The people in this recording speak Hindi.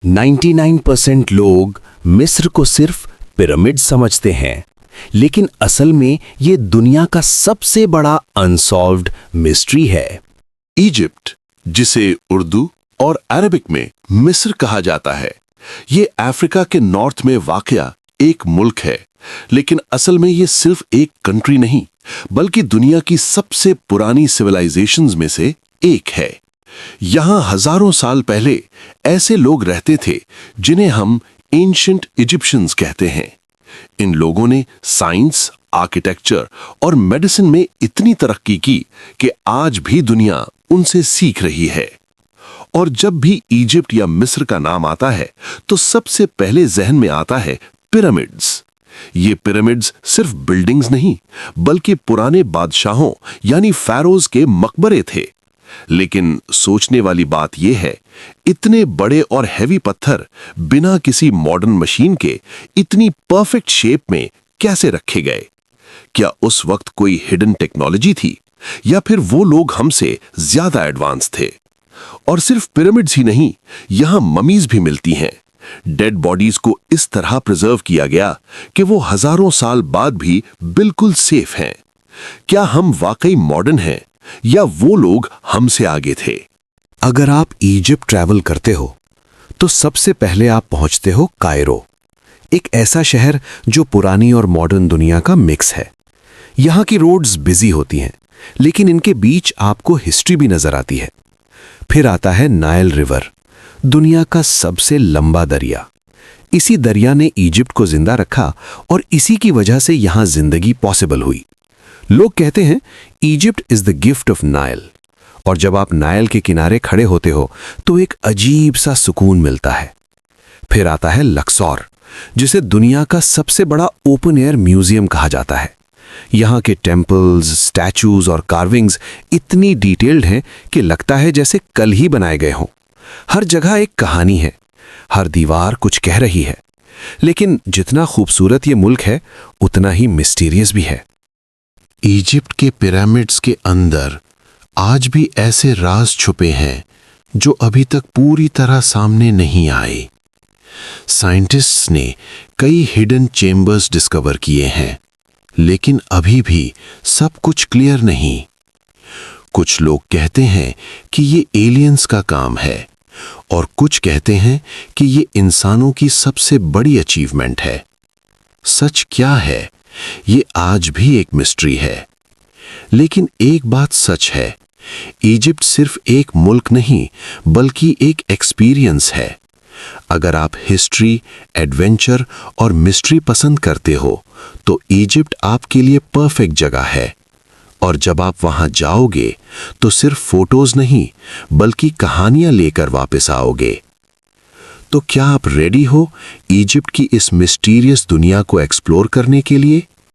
99% लोग मिस्र को सिर्फ पिरामिड समझते हैं, लेकिन असल में ये दुनिया का सबसे बड़ा अनसॉल्व्ड मिस्ट्री है। इजिप्ट, जिसे उर्दू और अरबिक में मिस्र कहा जाता है, ये अफ्रीका के नॉर्थ में वाक़या एक मुल्क है, लेकिन असल में ये सिर्फ एक कंट्री नहीं, बल्कि दुनिया की सबसे पुरानी सिविलाइजेशंस में से एक है। यहाँ हजारों साल पहले ऐसे लोग रहते थे जिन्हें हम एंशिएंट इजिप्शियंस कहते हैं। इन लोगों ने साइंस, आर्किटेक्चर और मेडिसिन में इतनी तरक्की की कि आज भी दुनिया उनसे सीख रही है। और जब भी इजिप्ट या मिस्र का नाम आता है तो सबसे पहले जहन में आता है पिरामिड्स। ये पिरामिड्स सिर्फ बिल्डिंग्स नहीं, बल्कि पुराने बादशाहों यानी pharaohs के मकबरे थे। लेकिन सोचने वाली बात यह है, इतने बड़े और हैवी पत्थर बिना किसी मॉडर्न मशीन के इतनी परफेक्ट शेप में कैसे रखे गए? क्या उस वक्त कोई हिडन टेक्नोलॉजी थी, या फिर वो लोग हमसे ज्यादा एडवांस थे? और सिर्फ पिरामिड्स ही नहीं, यहां ममीज भी मिलती हैं। डेड बॉडीज को इस तरह प्रिजर्व किया गया कि वो हजारों साल बाद भी बिल्कुल सेफ हैं। क्या हम वाकई मॉडर्न हैं, या वो लोग हमसे आगे थे? अगर आप इजिप्ट ट्रैवल करते हो तो सबसे पहले आप पहुंचते हो कायरो, एक ऐसा शहर जो पुरानी और मॉडर्न दुनिया का मिक्स है। यहाँ की रोड्स बिजी होती हैं, लेकिन इनके बीच आपको हिस्ट्री भी नजर आती है। फिर आता है नाइल रिवर, दुनिया का सबसे लंबा दरिया। इसी दरिया ने इजिप्ट को जिंदा रखा और इसी की वजह से यहां जिंदगी पॉसिबल हुई। लोग कहते हैं Egypt is the gift of Nile, और जब आप नाइल के किनारे खड़े होते हो तो एक अजीब सा सुकून मिलता है। फिर आता है लक्सौर, जिसे दुनिया का सबसे बड़ा ओपन एयर म्यूजियम कहा जाता है। यहाँ के टेम्पल्स, स्टैचूज और कार्विंग्स इतनी डिटेल्ड हैं कि लगता है जैसे कल ही बनाए गए हों। हर जगह एक कहानी है, हर दीवार कुछ कह रही है। लेकिन जितना खूबसूरत ये मुल्क है, उतना ही मिस्टीरियस भी है। इजिप्ट के पिरामिड्स के अंदर आज भी ऐसे राज छुपे हैं जो अभी तक पूरी तरह सामने नहीं आए। साइंटिस्ट्स ने कई हिडन चेम्बर्स डिस्कवर किए हैं, लेकिन अभी भी सब कुछ क्लियर नहीं। कुछ लोग कहते हैं कि ये एलियंस का काम है, और कुछ कहते हैं कि ये इंसानों की सबसे बड़ी अचीवमेंट है। सच क्या है, ये आज भी एक मिस्ट्री है। लेकिन एक बात सच है, इजिप्ट सिर्फ एक मुल्क नहीं, बल्कि एक एक्सपीरियंस है। अगर आप हिस्ट्री, एडवेंचर और मिस्ट्री पसंद करते हो तो इजिप्ट आपके लिए परफेक्ट जगह है। और जब आप वहां जाओगे तो सिर्फ फोटोज नहीं, बल्कि कहानियां लेकर वापस आओगे। तो क्या आप रेडी हो इजिप्ट की इस मिस्टीरियस दुनिया को एक्सप्लोर करने के लिए?